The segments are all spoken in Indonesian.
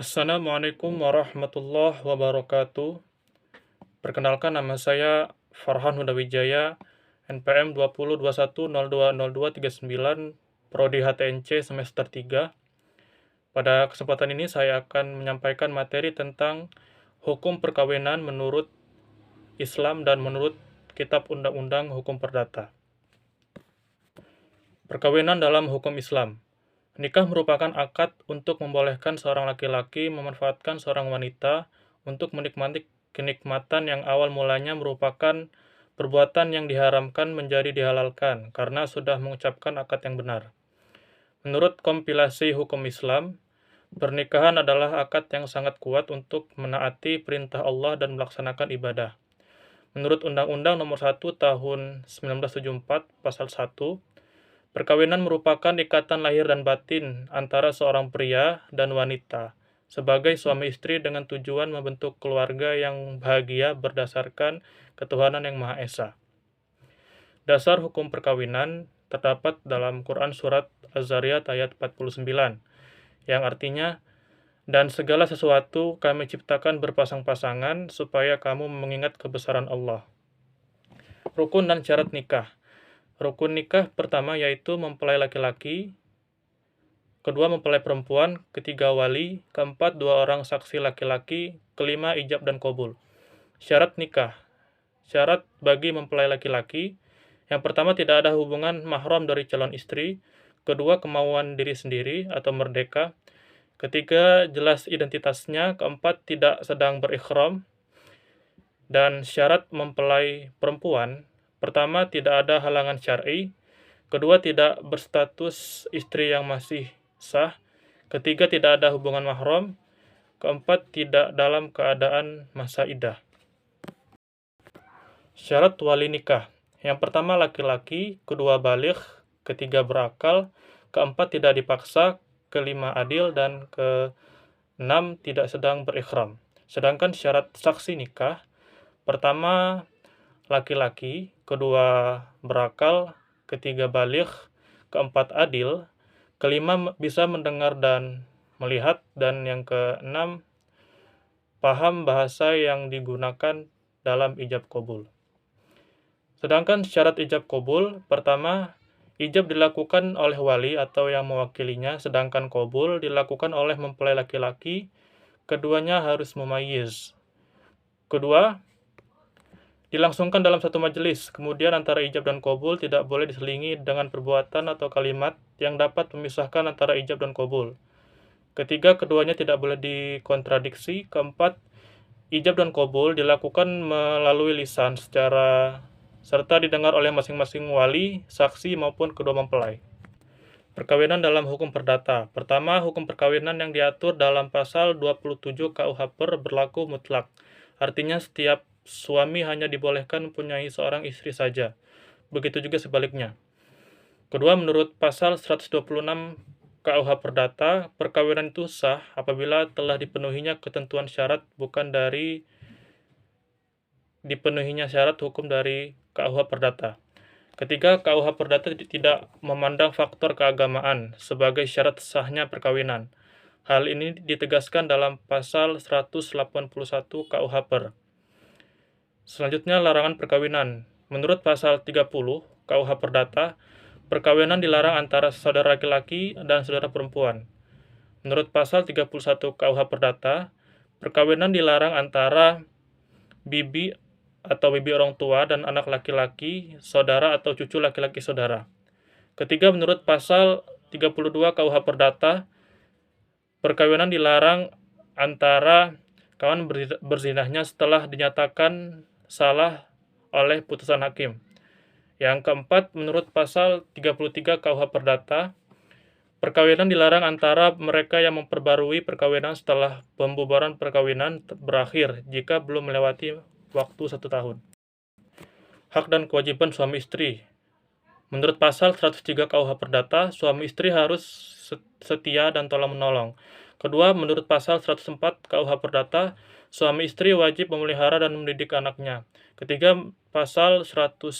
Assalamualaikum warahmatullahi wabarakatuh. Perkenalkan nama saya Farhan Hudawijaya, NPM 2021020239, Prodi HTNC semester 3. Pada kesempatan ini saya akan menyampaikan materi tentang hukum perkawinan menurut Islam dan menurut Kitab Undang-Undang Hukum Perdata. Perkawinan dalam hukum Islam. Nikah merupakan akad untuk membolehkan seorang laki-laki memanfaatkan seorang wanita untuk menikmati kenikmatan yang awal mulanya merupakan perbuatan yang diharamkan menjadi dihalalkan karena sudah mengucapkan akad yang benar. Menurut kompilasi hukum Islam, pernikahan adalah akad yang sangat kuat untuk menaati perintah Allah dan melaksanakan ibadah. Menurut Undang-Undang Nomor 1 Tahun 1974 Pasal 1, perkawinan merupakan ikatan lahir dan batin antara seorang pria dan wanita sebagai suami istri dengan tujuan membentuk keluarga yang bahagia berdasarkan ketuhanan yang Maha Esa. Dasar hukum perkawinan terdapat dalam Quran Surat Az-Zariyat ayat 49, yang artinya, dan segala sesuatu kami ciptakan berpasang-pasangan supaya kamu mengingat kebesaran Allah. Rukun dan syarat nikah. Rukun nikah pertama yaitu mempelai laki-laki, kedua mempelai perempuan, ketiga wali, keempat dua orang saksi laki-laki, kelima ijab dan qabul. Syarat nikah. Syarat bagi mempelai laki-laki, yang pertama tidak ada hubungan mahram dari calon istri, kedua kemauan diri sendiri atau merdeka, ketiga jelas identitasnya, keempat tidak sedang berikhram. Dan syarat mempelai perempuan, pertama tidak ada halangan syar'i, kedua tidak berstatus istri yang masih sah, ketiga tidak ada hubungan mahram, keempat tidak dalam keadaan masa iddah. Syarat wali nikah. Yang pertama laki-laki, kedua baligh, ketiga berakal, keempat tidak dipaksa, kelima adil, dan keenam tidak sedang berikhram. Sedangkan syarat saksi nikah, pertama laki-laki, kedua berakal, ketiga baligh, keempat adil, kelima bisa mendengar dan melihat, dan yang keenam paham bahasa yang digunakan dalam ijab qabul. Sedangkan syarat ijab qabul, pertama, ijab dilakukan oleh wali atau yang mewakilinya, sedangkan qabul dilakukan oleh mempelai laki-laki, keduanya harus mumayyiz. Kedua, dilangsungkan dalam satu majelis, kemudian antara ijab dan qabul tidak boleh diselingi dengan perbuatan atau kalimat yang dapat memisahkan antara ijab dan qabul. Ketiga, keduanya tidak boleh dikontradiksi. Keempat, ijab dan qabul dilakukan melalui lisan serta didengar oleh masing-masing wali, saksi, maupun kedua mempelai. Perkawinan dalam hukum perdata. Pertama, hukum perkawinan yang diatur dalam pasal 27 KUH PER berlaku mutlak. Artinya setiap suami hanya dibolehkan mempunyai seorang istri saja. Begitu juga sebaliknya. Kedua, menurut pasal 126 KUH Perdata, perkawinan itu sah apabila telah dipenuhinya ketentuan syarat bukan dari dipenuhinya syarat hukum dari KUH Perdata. Ketiga, KUH Perdata tidak memandang faktor keagamaan sebagai syarat sahnya perkawinan. Hal ini ditegaskan dalam pasal 181 KUH PER. Selanjutnya, larangan perkawinan. Menurut pasal 30 KUH Perdata, perkawinan dilarang antara saudara laki-laki dan saudara perempuan. Menurut pasal 31 KUH Perdata, perkawinan dilarang antara bibi atau bibi orang tua dan anak laki-laki, saudara atau cucu laki-laki saudara. Ketiga, menurut pasal 32 KUH Perdata, perkawinan dilarang antara kawan berzinahnya setelah dinyatakan salah oleh putusan hakim. Yang keempat, menurut pasal 33 KUH Perdata, perkawinan dilarang antara mereka yang memperbarui perkawinan setelah pembubaran perkawinan berakhir jika belum melewati waktu 1 tahun. Hak dan kewajiban suami istri. Menurut pasal 103 KUH Perdata, suami istri harus setia dan tolong-menolong. Kedua, menurut pasal 104 KUH Perdata, suami istri wajib memelihara dan mendidik anaknya. Ketiga, pasal 105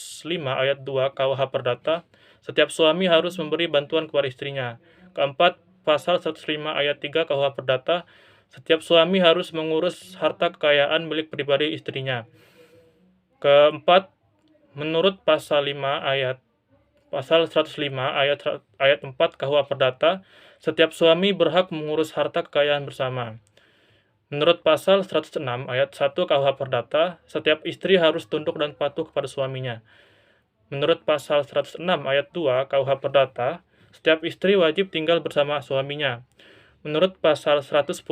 ayat 2 KUH Perdata, setiap suami harus memberi bantuan kepada istrinya. Keempat, pasal 105 ayat 3 KUH Perdata, Setiap suami harus mengurus harta kekayaan milik pribadi istrinya. Keempat, menurut pasal 105 ayat 4 KUH Perdata, setiap suami berhak mengurus harta kekayaan bersama. Menurut pasal 106 ayat 1 KUH Perdata, setiap istri harus tunduk dan patuh kepada suaminya. Menurut pasal 106 ayat 2 KUH Perdata, setiap istri wajib tinggal bersama suaminya. Menurut pasal 110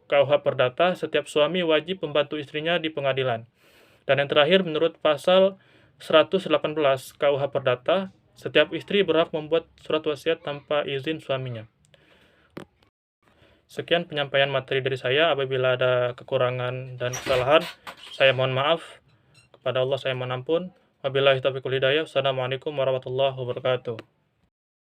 KUH Perdata, setiap suami wajib membantu istrinya di pengadilan. Dan yang terakhir, menurut pasal 118 KUH Perdata, setiap istri berhak membuat surat wasiat tanpa izin suaminya. Sekian penyampaian materi dari saya. Apabila ada kekurangan dan kesalahan, saya mohon maaf. Kepada Allah saya mohon ampun. Wabillahi taufiq wal hidayah. Wassalamualaikum warahmatullahi wabarakatuh.